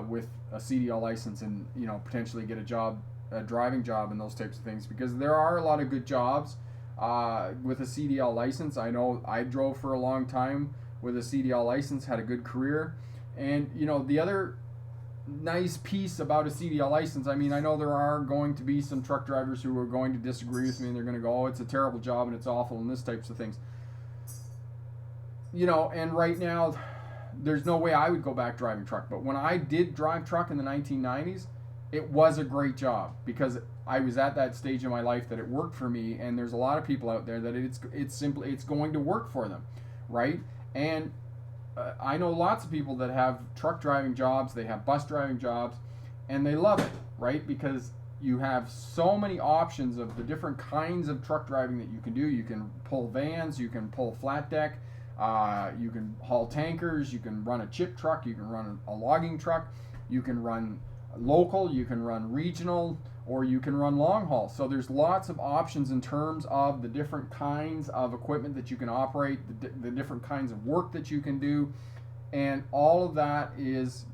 with a CDL license and, you know, potentially get a job, a driving job and those types of things, because there are a lot of good jobs with a CDL license. I know I drove for a long time with a CDL license, had a good career. And, you know, the other nice piece about a CDL license, I mean, I know there are going to be some truck drivers who are going to disagree with me and they're going to go, oh, it's a terrible job and it's awful and this types of things. You know, and right now, there's no way I would go back driving truck. But when I did drive truck in the 1990s, it was a great job because I was at that stage in my life that it worked for me, and there's a lot of people out there that it's going to work for them, right? And I know lots of people that have truck driving jobs, they have bus driving jobs, and they love it, right? Because you have so many options of the different kinds of truck driving that you can do. You can pull vans, you can pull flat deck, you can haul tankers, you can run a chip truck, you can run a logging truck, you can run local, you can run regional, or you can run long haul. So there's lots of options in terms of the different kinds of equipment that you can operate, the different kinds of work that you can do, and all of that is,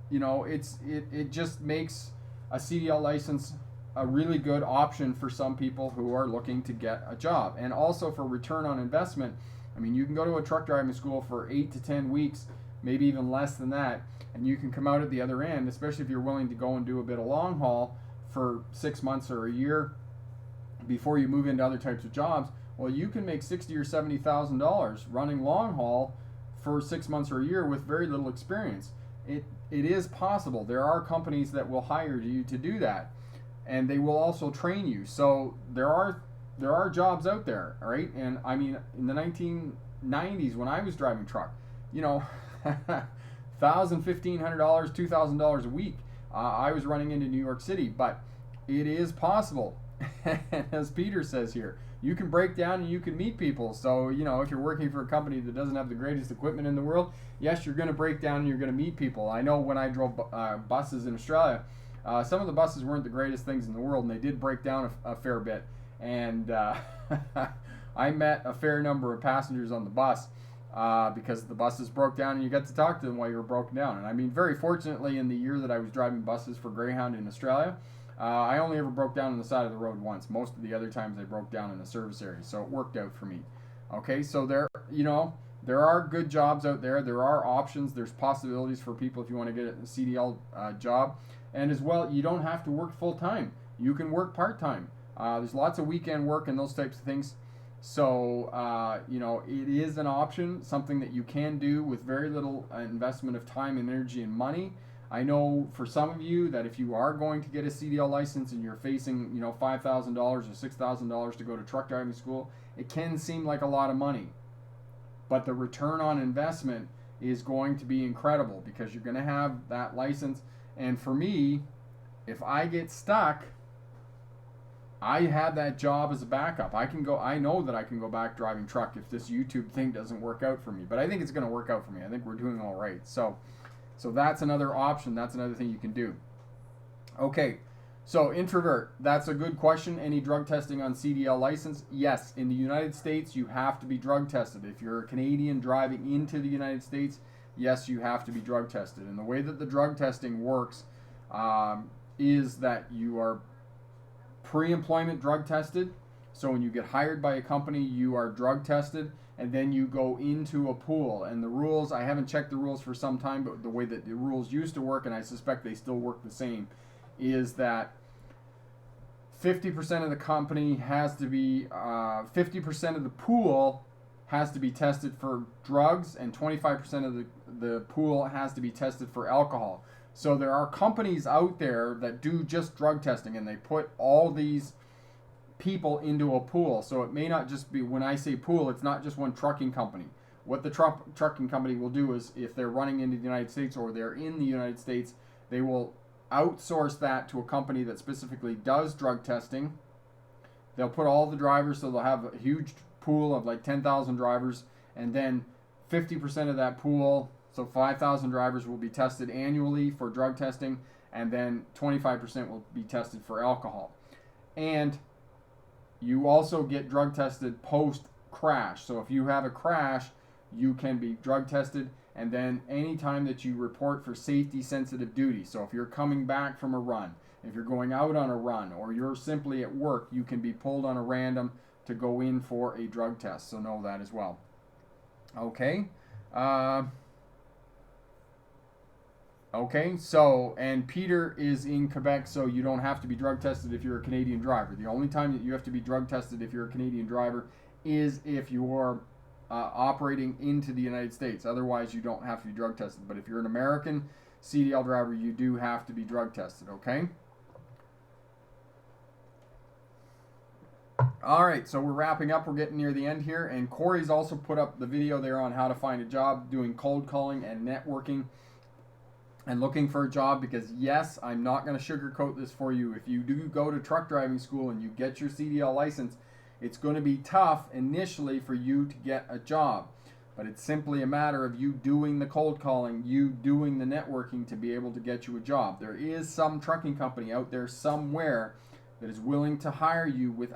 you know, it just makes a CDL license a really good option for some people who are looking to get a job. And also for return on investment, I mean, you can go to a truck driving school for 8 to 10 weeks, maybe even less than that, and you can come out at the other end, especially if you're willing to go and do a bit of long haul for 6 months or a year before you move into other types of jobs. Well, you can make $60,000 or $70,000 running long haul for 6 months or a year with very little experience. It is possible. There are companies that will hire you to do that, and they will also train you. So there are jobs out there, all right? And I mean, in the 1990s when I was driving truck, you know, $1,000, $1,500, $2,000 a week. I was running into New York City, but it is possible. As Peter says here, you can break down and you can meet people. So, you know, if you're working for a company that doesn't have the greatest equipment in the world, yes, you're going to break down and you're going to meet people. I know when I drove buses in Australia, some of the buses weren't the greatest things in the world, and they did break down a fair bit. And I met a fair number of passengers on the bus because the buses broke down and you got to talk to them while you were broken down. And I mean, very fortunately, in the year that I was driving buses for Greyhound in Australia, I only ever broke down on the side of the road once. Most of the other times I broke down in the service area, so it worked out for me. Okay, so there are good jobs out there. There are options. There's possibilities for people if you want to get a CDL job. And as well, you don't have to work full time. You can work part time. There's lots of weekend work and those types of things. So, you know, it is an option, something that you can do with very little investment of time and energy and money. I know for some of you that if you are going to get a CDL license and you're facing, you know, $5,000 or $6,000 to go to truck driving school, it can seem like a lot of money. But the return on investment is going to be incredible because you're going to have that license. And for me, if I get stuck, I have that job as a backup. I know that I can go back driving truck if this YouTube thing doesn't work out for me. But I think it's going to work out for me. I think we're doing all right. So that's another option. That's another thing you can do. Okay, so introvert. That's a good question. Any drug testing on CDL license? Yes, in the United States, you have to be drug tested. If you're a Canadian driving into the United States, yes, you have to be drug tested. And the way that the drug testing works is that you are pre-employment drug tested. So when you get hired by a company, you are drug tested, and then you go into a pool. And the rules, I haven't checked the rules for some time, but the way that the rules used to work, and I suspect they still work the same, is that 50% of the company has to be, 50% of the pool has to be tested for drugs, and 25% of the pool has to be tested for alcohol. So there are companies out there that do just drug testing, and they put all these people into a pool. So it may not just be, when I say pool, it's not just one trucking company. What the trucking company will do is, if they're running into the United States or they're in the United States, they will outsource that to a company that specifically does drug testing. They'll put all the drivers, so they'll have a huge pool of like 10,000 drivers, and then 50% of that pool, so 5,000 drivers, will be tested annually for drug testing, and then 25% will be tested for alcohol. And you also get drug tested post crash. So if you have a crash, you can be drug tested, and then anytime that you report for safety sensitive duty. So if you're coming back from a run, if you're going out on a run, or you're simply at work, you can be pulled on a random to go in for a drug test. So know that as well. Okay. Okay, so, and Peter is in Quebec, so you don't have to be drug tested if you're a Canadian driver. The only time that you have to be drug tested if you're a Canadian driver is if you're operating into the United States. Otherwise, you don't have to be drug tested. But if you're an American CDL driver, you do have to be drug tested, okay? All right, so we're wrapping up. We're getting near the end here. And Corey's also put up the video there on how to find a job, doing cold calling and networking and looking for a job. Because yes, I'm not going to sugarcoat this for you. If you do go to truck driving school and you get your CDL license, it's going to be tough initially for you to get a job. But it's simply a matter of you doing the cold calling, you doing the networking to be able to get you a job. There is some trucking company out there somewhere that is willing to hire you with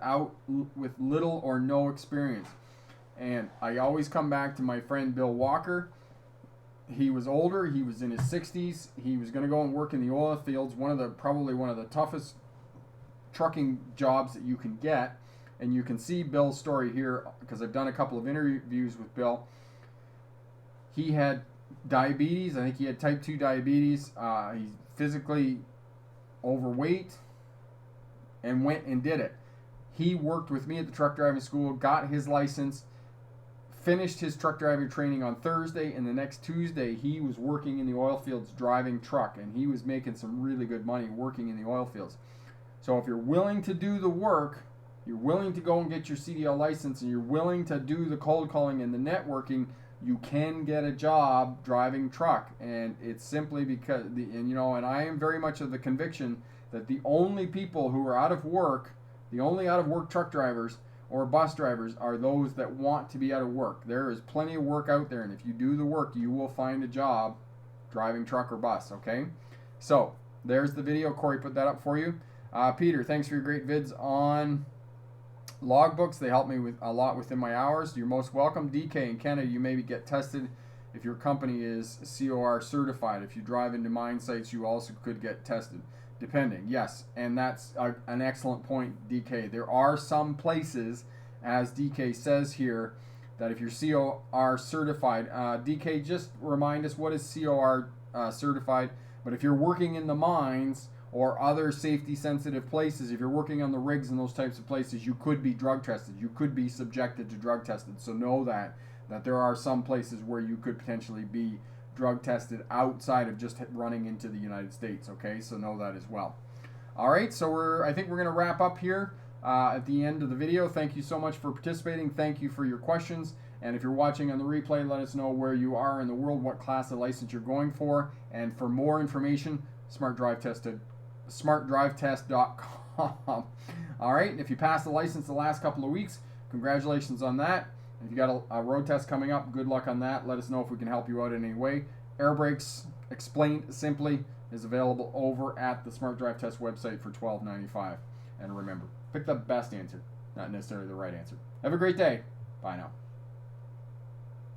little or no experience. And I always come back to my friend Bill Walker. He was older, he was in his 60s, he was going to go and work in the oil fields, probably one of the toughest trucking jobs that you can get. And you can see Bill's story here, because I've done a couple of interviews with Bill. He had diabetes. I think he had type 2 diabetes. He's physically overweight, and went and did it. He worked with me at the truck driving school, got his license, finished his truck driving training on Thursday, and the next Tuesday he was working in the oil fields driving truck, and he was making some really good money working in the oil fields. So if you're willing to do the work, you're willing to go and get your CDL license, and you're willing to do the cold calling and the networking, you can get a job driving truck. And it's simply because, and I am very much of the conviction that the only people who are out of work, the only out of work truck drivers or bus drivers, are those that want to be out of work. There is plenty of work out there, and if you do the work, you will find a job driving truck or bus, okay? So, there's the video. Corey put that up for you. Peter, thanks for your great vids on logbooks. They help me with a lot within my hours. You're most welcome. DK in Canada, you maybe get tested if your company is COR certified. If you drive into mine sites, you also could get tested, depending. Yes, and that's an excellent point, DK. There are some places, as DK says here, that if you're COR certified, DK, just remind us, what is COR certified? But if you're working in the mines or other safety sensitive places, if you're working on the rigs and those types of places, you could be drug tested. You could be subjected to drug tested. So know that there are some places where you could potentially be drug tested outside of just running into the United States, okay? So know that as well. All right, so I think we're going to wrap up here at the end of the video. Thank you so much for participating. Thank you for your questions. And if you're watching on the replay, let us know where you are in the world, what class of license you're going for. And for more information, smartdrivetest.com. All right, and if you passed the license the last couple of weeks, congratulations on that. If you got a road test coming up, good luck on that. Let us know if we can help you out in any way. Air brakes explained simply is available over at the Smart Drive Test website for $12.95. And remember, pick the best answer, not necessarily the right answer. Have a great day. Bye now.